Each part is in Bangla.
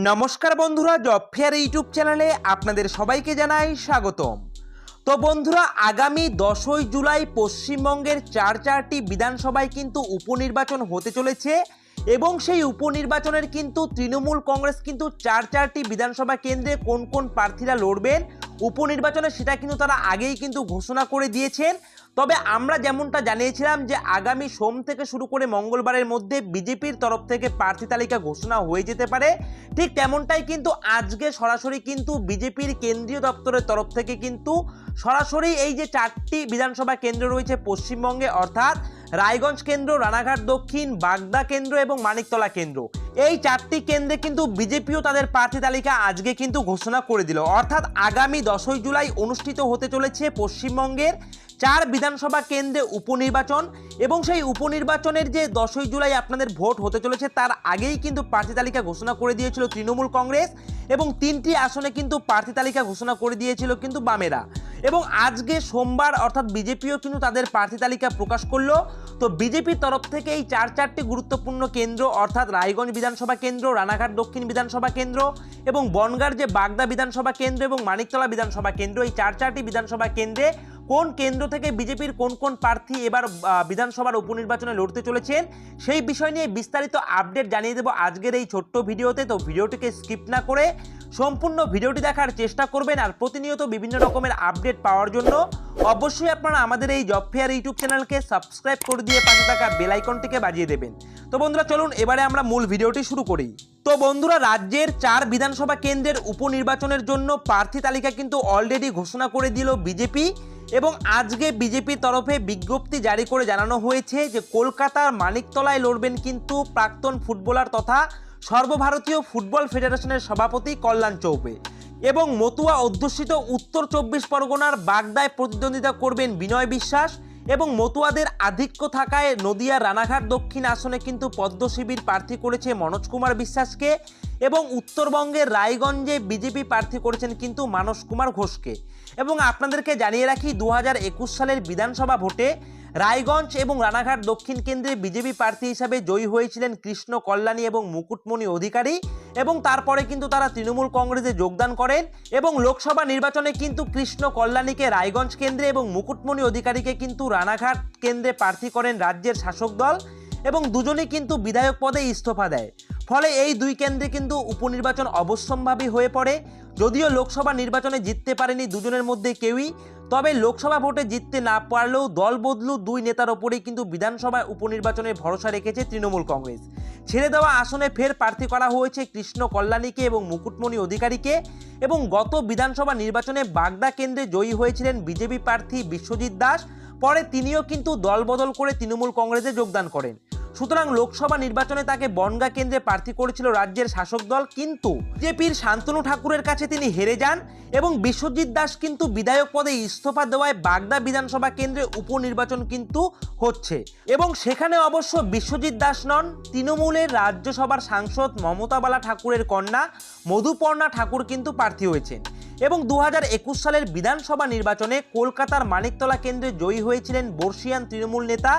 নমস্কার বন্ধুরা, জব ফেয়ার ইউটিউব চ্যানেলে আপনাদের সবাইকে জানাই স্বাগতম। তো বন্ধুরা, আগামী 10ই জুলাই পশ্চিমবঙ্গের চারটি বিধানসভায় কিন্তু উপনির্বাচন হতে চলেছে এবং সেই উপনির্বাচনের কিন্তু তৃণমূল কংগ্রেস কিন্তু চারটি বিধানসভা কেন্দ্রে কোন কোন প্রার্থীরা লড়বেন উপনির্বাচনে সেটা কিন্তু তারা আগেই কিন্তু ঘোষণা করে দিয়েছেন। তবে আমরা যেমনটা জানিয়েছিলাম যে আগামী সোম থেকে শুরু করে মঙ্গলবারের মধ্যে বিজেপির তরফ থেকে প্রার্থী তালিকা ঘোষণা হয়ে যেতে পারে, ঠিক তেমনটাই কিন্তু আজকে সরাসরি কিন্তু বিজেপির কেন্দ্রীয় দপ্তরের তরফ থেকে কিন্তু সরাসরি এই যে চারটি বিধানসভা কেন্দ্র রয়েছে পশ্চিমবঙ্গে, অর্থাৎ রায়গঞ্জ কেন্দ্র, রানাঘাট দক্ষিণ, বাগদা কেন্দ্র এবং মানিকতলা কেন্দ্র, এই চারটি কেন্দ্রে কিন্তু বিজেপিও তাদের প্রার্থী তালিকা আজকে কিন্তু ঘোষণা করে দিল। অর্থাৎ আগামী 10ই জুলাই অনুষ্ঠিত হতে চলেছে পশ্চিমবঙ্গের 4 বিধানসভা কেন্দ্রে উপনির্বাচন এবং সেই উপনির্বাচনের যে 10ই জুলাই আপনাদের ভোট হতে চলেছে তার আগেই কিন্তু প্রার্থী তালিকা ঘোষণা করে দিয়েছিল তৃণমূল কংগ্রেস এবং 3টি আসনে কিন্তু প্রার্থী তালিকা ঘোষণা করে দিয়েছিল কিন্তু বামেরা। এবং আজকে সোমবার অর্থাৎ বিজেপিও কিন্তু তাদের প্রার্থী তালিকা প্রকাশ করলো। তো বিজেপির তরফ থেকে এই চারটি গুরুত্বপূর্ণ কেন্দ্র অর্থাৎ রায়গঞ্জ বিধানসভা কেন্দ্র, রানাঘাট দক্ষিণ বিধানসভা কেন্দ্র এবং বনগাঁর যে বাগদা বিধানসভা কেন্দ্র এবং মানিকতলা বিধানসভা কেন্দ্র, এই চারটি বিধানসভা কেন্দ্রে কোন কেন্দ্র থেকে বিজেপির কোন কোন প্রার্থী এবার বিধানসভার উপনির্বাচনে লড়তে চলেছেন সেই বিষয় নিয়ে বিস্তারিত আপডেট জানিয়ে দেব আজকের এই ছোট্ট ভিডিওতে। তো ভিডিওটিকে স্কিপ না করে সম্পূর্ণ ভিডিওটি দেখার চেষ্টা করবেন আর প্রতিনিয়ত বিভিন্ন রকমের আপডেট পাওয়ার জন্য অবশ্যই আপনারা আমাদের এই জব ফেয়ার ইউটিউব চ্যানেলকে সাবস্ক্রাইব করে দিয়ে পাশে থাকা বেল আইকনটিকে বাজিয়ে দেবেন। তো বন্ধুরা চলুন এবারে আমরা মূল ভিডিওটি শুরু করি। তো বন্ধুরা, রাজ্যের 4 বিধানসভা কেন্দ্রের উপনির্বাচনের জন্য প্রার্থী তালিকা কিন্তু অলরেডি ঘোষণা করে দিল বিজেপি এবং আজকে বিজেপির তরফে বিজ্ঞপ্তি জারি করে জানানো হয়েছে যে কলকাতার মানিকতলায় লড়বেন কিন্তু প্রাক্তন ফুটবলার তথা সর্বভারতীয় ফুটবল ফেডারেশনের সভাপতি কল্যাণ চৌবে এবং মতুয়া অধ্যুষিত উত্তর 24 পরগনার বাগদায় প্রতিদ্বন্দ্বিতা করবেন বিনয় বিশ্বাস এবং মতুয়াদের আধিক্য থাকায় নদিয়া রানাঘাট দক্ষিণ আসনে কিন্তু পদ্ম শিবির প্রার্থী করেছে মনোজ কুমার বিশ্বাসকে এবং উত্তরবঙ্গের রায়গঞ্জে বিজেপি প্রার্থী করেছেন কিন্তু মানস কুমার ঘোষকে। এবং আপনাদেরকে জানিয়ে রাখি 2021 সালের বিধানসভা ভোটে রায়গঞ্জ এবং রানাঘাট দক্ষিণ কেন্দ্রে বিজেপি প্রার্থী হিসাবে জয়ী হয়েছিলেন কৃষ্ণ কল্যাণী এবং মুকুটমণি অধিকারী এবং তারপরে কিন্তু তারা তৃণমূল কংগ্রেসে যোগদান করেন এবং লোকসভা নির্বাচনে কিন্তু কৃষ্ণ কল্যাণীকে রায়গঞ্জ কেন্দ্রে এবং মুকুটমণি অধিকারীকে কিন্তু রানাঘাট কেন্দ্রে প্রার্থী করেন রাজ্যের শাসক দল এবং দুজনেই কিন্তু বিধায়ক পদে ইস্তফা দেয়। ফলে এই দুই কেন্দ্রে কিন্তু উপনির্বাচন অবশ্যম্ভাবী হয়ে পড়ে। যদিও লোকসভা নির্বাচনে জিততে পারেনি দুজনের মধ্যে কেউই, তবে লোকসভা ভোটে জিততে না পারলেও দল বদলু দুই নেতার ওপরেই কিন্তু বিধানসভা উপনির্বাচনে ভরসা রেখেছে তৃণমূল কংগ্রেস। ছেড়ে দেওয়া আসনে ফের প্রার্থী করা হয়েছে কৃষ্ণ কল্যাণীকে এবং মুকুটমণি অধিকারীকে এবং গত বিধানসভা নির্বাচনে বাগদা কেন্দ্রে জয়ী হয়েছিলেন বিজেপি প্রার্থী বিশ্বজিৎ দাস, পরে তিনিও কিন্তু দল বদল করে তৃণমূল কংগ্রেসে যোগদান করেন। সুতরাং লোকসভা নির্বাচনে তাকে বনগাঁ কেন্দ্রে প্রার্থী করেছিল রাজ্যের শাসক দল, কিন্তু বিজেপির শান্তনু ঠাকুরের কাছে তিনি হেরে যান এবং বিশ্বজিৎ দাস কিন্তু বিধায়ক পদে ইস্তফা দেওয়ায় বাগদা বিধানসভা কেন্দ্রে উপনির্বাচন কিন্তু হচ্ছে এবং সেখানে অবশ্য বিশ্বজিৎ দাস নন, তৃণমূলের রাজ্যসভার সাংসদ মমতা বালা ঠাকুরের কন্যা মধুপর্ণা ঠাকুর কিন্তু প্রার্থী হয়েছেন এবং 2021 সালের বিধানসভা নির্বাচনে কলকাতার মানিকতলা কেন্দ্রে জয়ী হয়েছিলেন বর্ষিয়ান তৃণমূল নেতা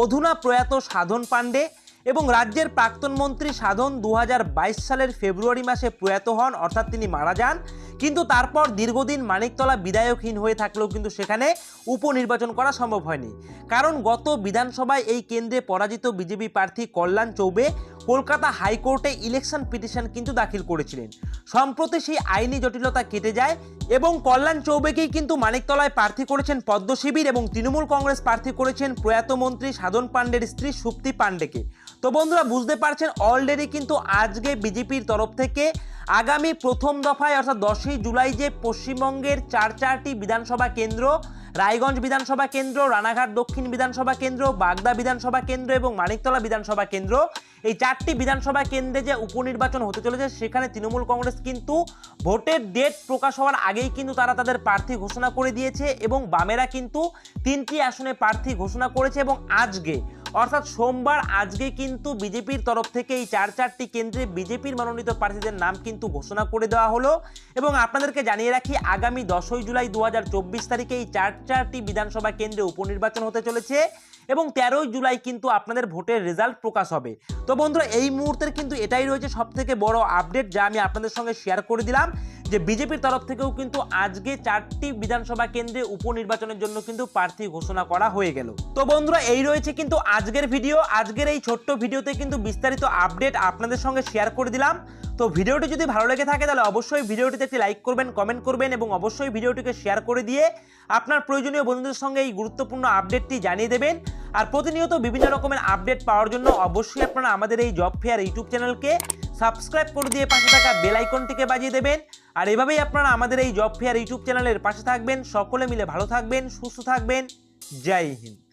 অধুনা প্রয়াত সাধন পাণ্ডে এবং রাজ্যের প্রাক্তন মন্ত্রী সাধন 2022 সালের ফেব্রুয়ারি মাসে প্রয়াত হন, অর্থাৎ তিনি মারা যান। কিন্তু তারপর দীর্ঘদিন মানিকতলা বিধায়কহীন হয়ে থাকলেও কিন্তু সেখানে উপনির্বাচন করা সম্ভব হয়নি, কারণ গত বিধানসভায় এই কেন্দ্রে পরাজিত বিজেপি প্রার্থী কল্যাণ চৌবে কলকাতা হাইকোর্টে ইলেকশন পিটিশন কিন্তু দাখিল করেছিলেন। সম্প্রতি সেই আইনি জটিলতা কেটে যায় এবং কল্যাণ চৌবেকেই কিন্তু মানিকতলায় প্রার্থী করেছেন পদ্ম শিবির এবং তৃণমূল কংগ্রেস প্রার্থী করেছেন প্রয়াত মন্ত্রী সাধন পাণ্ডের স্ত্রী সুপ্তি পাণ্ডেকে। তো বন্ধুরা, বুঝতে পারছেন অলরেডি কিন্তু আজকে বিজেপির তরফ থেকে আগামী প্রথম দফায় অর্থাৎ 10ই জুলাই যে পশ্চিমবঙ্গের চারটি বিধানসভা কেন্দ্র রায়গঞ্জ বিধানসভা কেন্দ্র, রানাঘাট দক্ষিণ বিধানসভা কেন্দ্র, বাগদা বিধানসভা কেন্দ্র এবং মানিকতলা বিধানসভা কেন্দ্র, এই 4টি বিধানসভা কেন্দ্রে যে উপনির্বাচন হতে চলেছে সেখানে তৃণমূল কংগ্রেস কিন্তু ভোটের ডেট প্রকাশ হওয়ার আগেই কিন্তু তারা তাদের প্রার্থী ঘোষণা করে দিয়েছে এবং বামেরা কিন্তু 3টি আসনে প্রার্থী ঘোষণা করেছে এবং আজকে অর্থাৎ সোমবার আজকে কিন্তু বিজেপির তরফ থেকে এই চারটি কেন্দ্রে বিজেপির মনোনীত প্রার্থীদের নাম কিন্তু ঘোষণা করে দেওয়া হলো। এবং আপনাদেরকে জানিয়ে রাখি, আগামী 10ই জুলাই 2024 তারিখে এই চারটি বিধানসভা কেন্দ্রে উপনির্বাচন হতে চলেছে এবং 13ই জুলাই কিন্তু আপনাদের ভোটের রেজাল্ট প্রকাশ হবে। তো বন্ধুরা, এই মুহূর্তের কিন্তু এটাই রয়েছে সবথেকে বড় আপডেট, যা আমি আপনাদের সঙ্গে শেয়ার করে দিলাম, যে বিজেপির তরফ থেকেও কিন্তু আজকে 4টি বিধানসভা কেন্দ্রে উপনির্বাচনের জন্য কিন্তু প্রার্থী ঘোষণা করা হয়ে গেল। তো বন্ধুরা, এই রয়েছে কিন্তু আজকের ভিডিও। আজকের এই ছোট্ট ভিডিওতে কিন্তু বিস্তারিত আপডেট আপনাদের সঙ্গে শেয়ার করে দিলাম। তো ভিডিওটি যদি ভালো লেগে থাকে তাহলে অবশ্যই ভিডিওটিতে একটি লাইক করবেন, কমেন্ট করবেন এবং অবশ্যই ভিডিওটিকে শেয়ার করে দিয়ে আপনার প্রয়োজনীয় বন্ধুদের সঙ্গে এই গুরুত্বপূর্ণ আপডেটটি জানিয়ে দেবেন। আর প্রতিনিয়ত বিভিন্ন রকমের আপডেট পাওয়ার জন্য অবশ্যই আপনারা আমাদের এই জব ফেয়ার ইউটিউব চ্যানেলকে সাবস্ক্রাইব করে দিয়ে পাশে থাকা বেল আইকনটিকে বাজিয়ে দেবেন। আর এভাবেই আপনারা আমাদের এই জব ফেয়ার ইউটিউব চ্যানেলের পাশে থাকবেন। সকলে মিলে ভালো থাকবেন, সুস্থ থাকবেন। জয় হিন্দ।